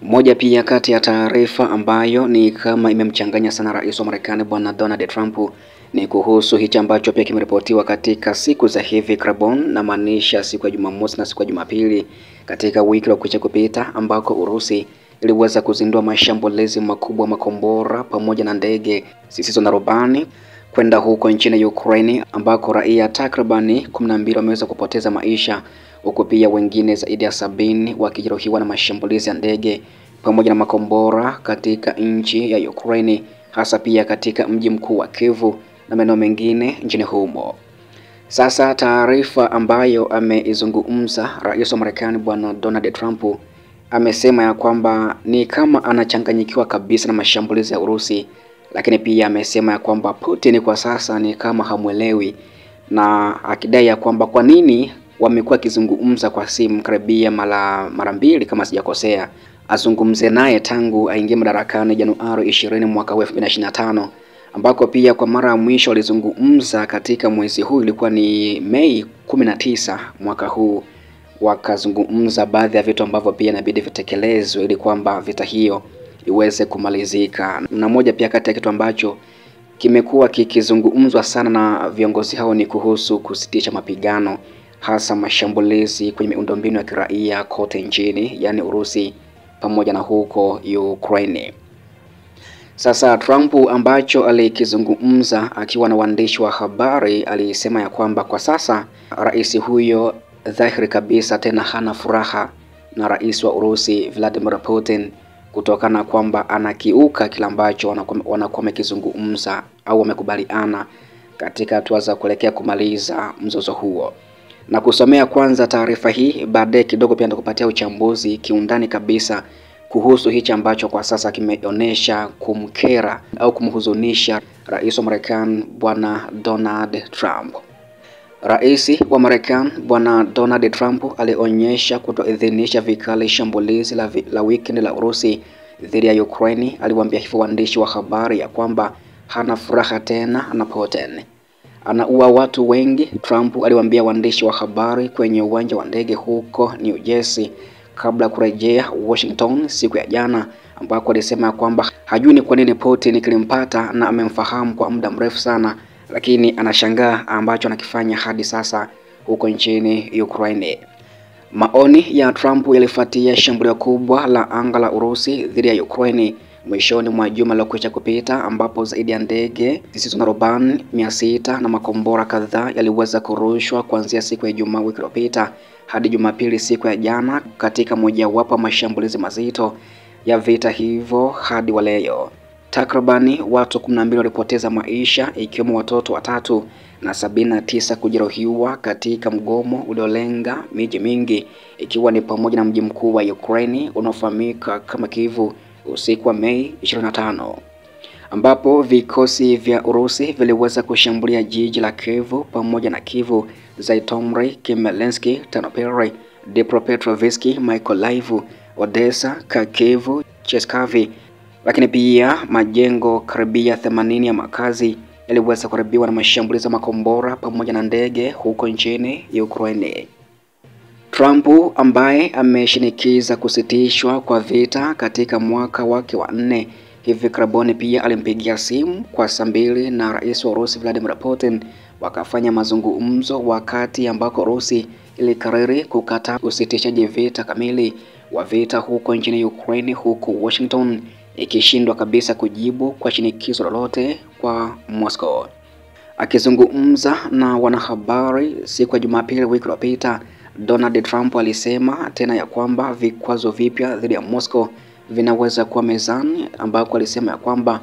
Moja pia kati ya taarifa ambayo ni kama imemchanganya sana rais wa Marekani bwana Donald Trump ni kuhusu hicho ambacho pia kimeripotiwa katika siku za hivi karibuni, na maanisha siku ya Jumamosi na siku ya Jumapili katika wiki iliyokwisha kupita, ambako Urusi iliweza kuzindua mashambulizi makubwa makombora pamoja na ndege zisizo na rubani kwenda huko nchini Ukraine, ambako raia takribani 12 wameweza kupoteza maisha, huku pia wengine zaidi ya 70 wakijeruhiwa na mashambulizi ya ndege pamoja na makombora katika nchi ya Ukraine, hasa pia katika mji mkuu wa Kyiv na maeneo mengine nchini humo. Sasa taarifa ambayo ameizungumza rais wa Marekani bwana Donald Trump amesema ya kwamba ni kama anachanganyikiwa kabisa na mashambulizi ya Urusi, lakini pia amesema ya kwamba Putin kwa sasa ni kama hamuelewi, na akidai ya kwamba kwa nini wamekuwa kizungumza kwa simu karibia mara mbili kama sijakosea, azungumze naye tangu aingie madarakani Januari 20 mwaka 2025, ambako pia kwa mara ya mwisho walizungumza katika mwezi huu ilikuwa ni Mei 19 mwaka huu. Wakazungumza baadhi ya vitu ambavyo pia inabidi vitekelezwe ili kwamba vita hiyo iweze kumalizika. Na moja pia kati ya kitu ambacho kimekuwa kikizungumzwa sana na viongozi hao ni kuhusu kusitisha mapigano, hasa mashambulizi kwenye miundombinu ya kiraia kote nchini, yani Urusi pamoja na huko Ukraine. Sasa Trump ambacho alikizungumza akiwa na waandishi wa habari alisema ya kwamba kwa sasa rais huyo dhahiri kabisa tena hana furaha na rais wa Urusi Vladimir Putin, kutokana kwamba anakiuka kila ambacho wanakuwa wamekizungumza au wamekubaliana katika hatua za kuelekea kumaliza mzozo huo. Na kusomea kwanza taarifa hii, baadaye kidogo pia nitakupatia uchambuzi kiundani kabisa kuhusu hichi ambacho kwa sasa kimeonyesha kumkera au kumhuzunisha rais wa Marekani bwana Donald Trump. Rais wa Marekani bwana Donald Trump alionyesha kutoidhinisha vikali shambulizi la weekend la Urusi dhidi ya Ukraine. Aliwaambia hivyo waandishi wa habari ya kwamba hana furaha tena na Putin anaua watu wengi. Trump aliwaambia waandishi wa habari kwenye uwanja wa ndege huko New Jersey kabla kurejea Washington siku ya jana, ambako alisema kwamba hajui ni kwa nini Putin kilimpata na amemfahamu kwa muda mrefu sana, lakini anashangaa ambacho anakifanya hadi sasa huko nchini Ukraine. Maoni ya Trump yalifuatia shambulio kubwa la anga la Urusi dhidi ya Ukraine mwishoni mwa juma lililokwisha kupita, ambapo zaidi ya ndege zisizo na rubani 600 na makombora kadhaa yaliweza kurushwa kuanzia siku ya Ijumaa wiki iliyopita hadi Jumapili siku ya jana, katika mojawapo mashambulizi mazito ya vita hivyo hadi wa leo. Takribani watu 12 walipoteza maisha, ikiwemo watoto 3 na 79 kujeruhiwa katika mgomo uliolenga miji mingi, ikiwa ni pamoja na mji mkuu wa Ukraine unaofahamika kama Kyiv usiku wa Mei 25, ambapo vikosi vya Urusi viliweza kushambulia jiji la Kyiv pamoja na Kyiv, Zhytomyr, Khmelnytskyi, Ternopil, Dnipropetrovsk, Mykolaiv, Odessa, Kharkiv, Cherkasy. Lakini pia majengo karibia 80 ya makazi yaliweza kuharibiwa na mashambulizi ya makombora pamoja na ndege huko nchini Ukraine. Trump ambaye ameshinikiza kusitishwa kwa vita katika mwaka wake wa 4 hivi karibuni, pia alimpigia simu kwa saa 2 na rais wa Urusi Vladimir Putin, wakafanya mazungumzo, wakati ambako Urusi ilikariri kukataa usitishaji vita kamili wa vita huko nchini Ukraine, huku Washington ikishindwa kabisa kujibu kwa shinikizo lolote kwa Moscow. Akizungumza na wanahabari siku ya Jumapili wiki iliyopita, Donald Trump alisema tena ya kwamba vikwazo vipya dhidi ya Moscow vinaweza kuwa mezani, ambako alisema ya kwamba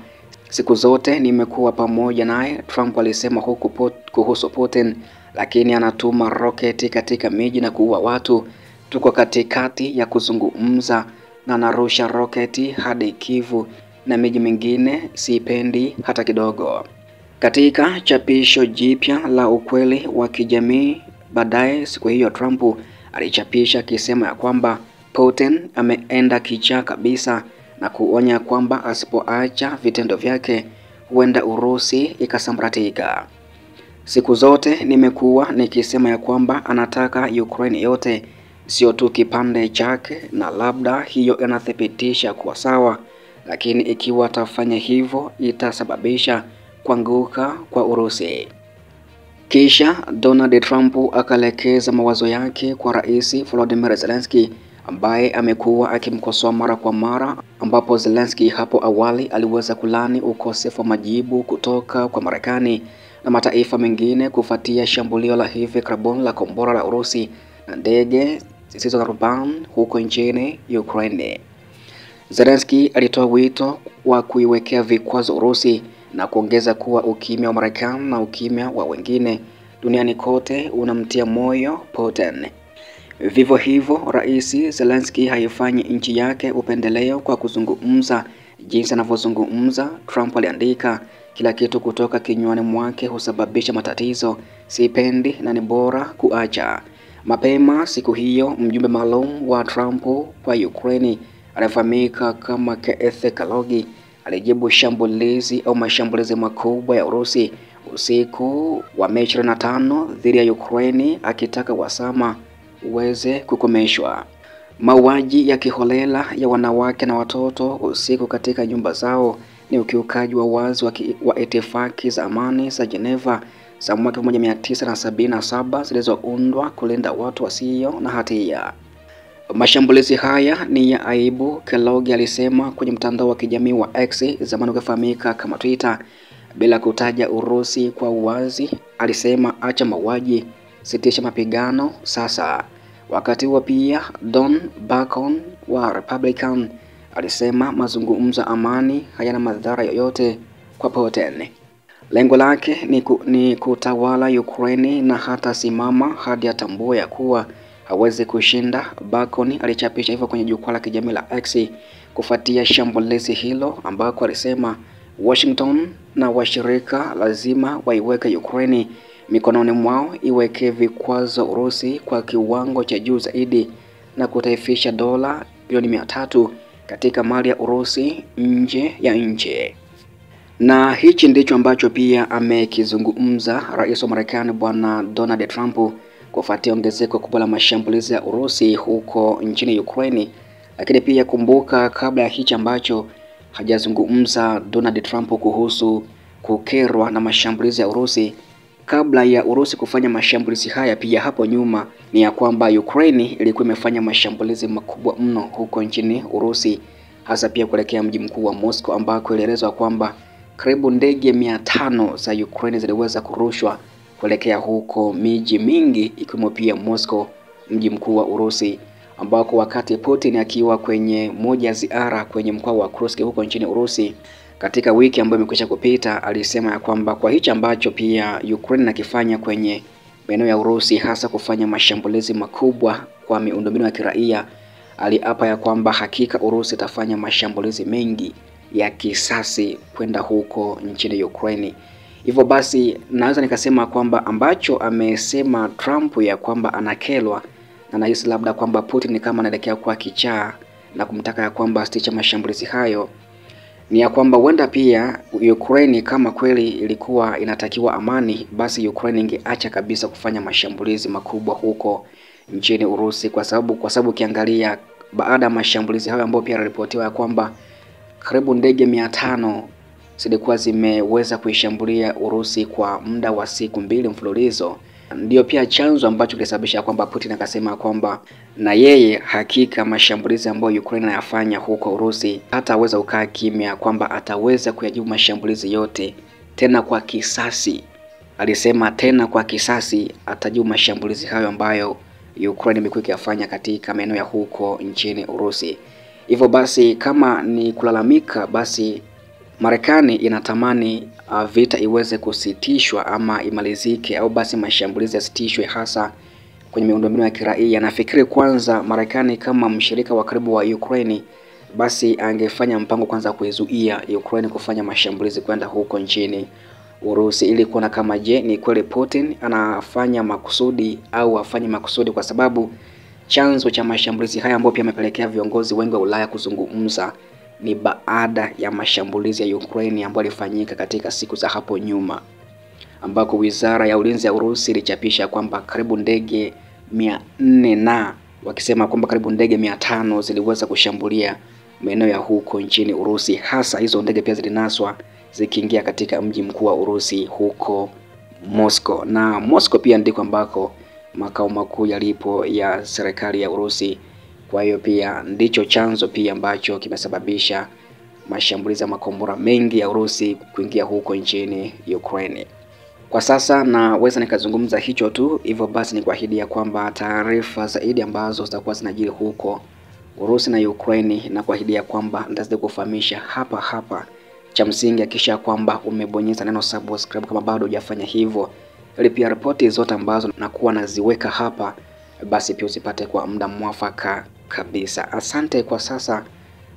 siku zote nimekuwa pamoja naye. Trump alisema huku kuhusu Putin, lakini anatuma roketi katika miji na kuua watu. Tuko katikati ya kuzungumza na narusha roketi hadi Kyiv na miji mingine, sipendi hata kidogo. Katika chapisho jipya la ukweli wa kijamii baadaye siku hiyo, Trump alichapisha akisema ya kwamba Putin ameenda kichaa kabisa na kuonya kwamba asipoacha vitendo vyake huenda Urusi ikasambaratika. Siku zote nimekuwa nikisema ya kwamba anataka Ukraine yote sio tu kipande chake, na labda hiyo inathibitisha kuwa sawa, lakini ikiwa atafanya hivyo itasababisha kuanguka kwa Urusi. Kisha Donald Trump akaelekeza mawazo yake kwa Rais Volodymyr Zelensky ambaye amekuwa akimkosoa mara kwa mara, ambapo Zelensky hapo awali aliweza kulani ukosefu wa majibu kutoka kwa Marekani na mataifa mengine kufuatia shambulio la hivi karibuni la kombora la Urusi na ndege zisizo na rubani huko nchini Ukraine. Zelensky alitoa wito wa kuiwekea vikwazo Urusi na kuongeza kuwa ukimya wa Marekani na ukimya wa wengine duniani kote unamtia moyo Putin. Vivyo hivyo, Rais Zelensky haifanyi nchi yake upendeleo kwa kuzungumza jinsi anavyozungumza. Trump aliandika, kila kitu kutoka kinywani mwake husababisha matatizo, sipendi na ni bora kuacha. Mapema siku hiyo, mjumbe maalum wa Trump kwa Ukraine anafahamika kama Keith Kellogg alijibu shambulizi au mashambulizi makubwa ya Urusi usiku wa Mei 25 dhidi ya Ukraine, akitaka uhasama uweze kukomeshwa. Mauaji ya kiholela ya wanawake na watoto usiku katika nyumba zao ni ukiukaji wa wazi wa itifaki za amani za Geneva za mwaka 1977 zilizoundwa kulinda watu wasio na hatia. Mashambulizi haya ni ya aibu, Kellogg alisema kwenye mtandao wa kijamii wa X, zamani ukifahamika kama Twitter, bila kutaja Urusi kwa uwazi. Alisema, acha mauaji, sitisha mapigano sasa. Wakati huo pia Don Bacon wa Republican alisema mazungumzo amani hayana madhara yoyote kwa Putin. Lengo lake ni kutawala Ukraine na hata simama hadi atambue ya kuwa hawezi kushinda. Bacon alichapisha hivyo kwenye jukwaa la kijamii la X kufuatia shambulizi hilo, ambako alisema Washington na washirika lazima waiweke Ukraine mikononi mwao, iweke vikwazo Urusi kwa kiwango cha juu zaidi na kutaifisha dola bilioni 300 katika mali ya Urusi nje ya nchi. Na hichi ndicho ambacho pia amekizungumza Rais wa Marekani Bwana Donald Trump kufuatia ongezeko kubwa la mashambulizi ya Urusi huko nchini Ukraine. Lakini pia kumbuka, kabla ya hichi ambacho hajazungumza Donald Trump kuhusu kukerwa na mashambulizi ya Urusi, kabla ya Urusi kufanya mashambulizi haya, pia hapo nyuma ni ya kwamba Ukraine ilikuwa imefanya mashambulizi makubwa mno huko nchini Urusi, hasa pia kuelekea mji mkuu wa Moscow, ambako ilielezwa kwamba karibu ndege 500 za Ukraine ziliweza kurushwa kuelekea huko miji mingi ikiwemo pia Moscow, mji mkuu wa Urusi, ambako wakati Putin akiwa kwenye moja ya ziara kwenye mkoa wa Kursk huko nchini Urusi katika wiki ambayo imekwisha kupita, alisema ya kwamba kwa hicho ambacho pia Ukraine nakifanya kwenye maeneo ya Urusi, hasa kufanya mashambulizi makubwa kwa miundombinu ya kiraia, aliapa ya kwamba hakika Urusi itafanya mashambulizi mengi ya kisasi kwenda huko nchini Ukraine. Hivyo basi naweza nikasema kwamba ambacho amesema Trump ya kwamba anakelwa na nahisi labda kwamba Putin kama anaelekea kwa kichaa na kumtaka ya kwamba asitishe mashambulizi hayo, ni ya kwamba huenda pia Ukraine kama kweli ilikuwa inatakiwa amani, basi Ukraine ingeacha kabisa kufanya mashambulizi makubwa huko nchini Urusi, kwa sababu ukiangalia baada ya mashambulizi hayo ambayo pia yaripotiwa ya kwamba karibu ndege 500 zilikuwa zimeweza kuishambulia Urusi kwa muda wa siku 2 mfululizo, ndio pia chanzo ambacho kilisababisha kwamba Putin akasema kwamba na yeye hakika mashambulizi ambayo Ukraine anayafanya huko Urusi hataweza kukaa kimya, kwamba ataweza kuyajibu mashambulizi yote tena kwa kisasi. Alisema tena kwa kisasi atajibu mashambulizi hayo ambayo Ukraine imekuwa ikifanya katika maeneo ya huko nchini Urusi. Hivyo basi kama ni kulalamika, basi Marekani inatamani vita iweze kusitishwa ama imalizike, au basi mashambulizi yasitishwe hasa kwenye miundombinu ya kiraia. Nafikiri kwanza Marekani kama mshirika wa karibu wa Ukraine, basi angefanya mpango kwanza kuizuia Ukraine kufanya mashambulizi kwenda huko nchini Urusi, ili kuona kama je, ni kweli Putin anafanya makusudi au afanye makusudi, kwa sababu chanzo cha mashambulizi haya ambayo pia yamepelekea viongozi wengi wa Ulaya kuzungumza ni baada ya mashambulizi ya Ukraine ambayo yalifanyika katika siku za hapo nyuma, ambako Wizara ya Ulinzi ya Urusi ilichapisha kwamba karibu ndege 400 wakisema kwamba karibu ndege 500 ziliweza kushambulia maeneo ya huko nchini Urusi. Hasa hizo ndege pia zilinaswa zikiingia katika mji mkuu wa Urusi huko Moscow, na Moscow pia ndiko ambako makao makuu yalipo ya serikali ya Urusi. Kwa hiyo pia ndicho chanzo pia ambacho kimesababisha mashambulizi ya makombora mengi ya Urusi kuingia huko nchini Ukraine. Kwa sasa naweza nikazungumza hicho tu, hivyo basi ni kuahidi ya kwamba taarifa zaidi ambazo zitakuwa zinajiri huko Urusi na Ukraine, na kuahidi ya kwamba nitazidi kufahamisha hapa. Cha msingi hakikisha kwamba umebonyeza neno subscribe kama bado hujafanya hivyo, ili pia ripoti zote ambazo nakuwa naziweka hapa basi pia usipate kwa muda mwafaka kabisa. Asante kwa sasa,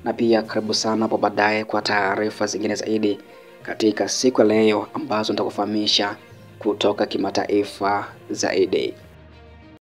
na pia karibu sana hapo baadaye kwa taarifa zingine zaidi katika siku ya leo ambazo nitakufahamisha kutoka kimataifa zaidi.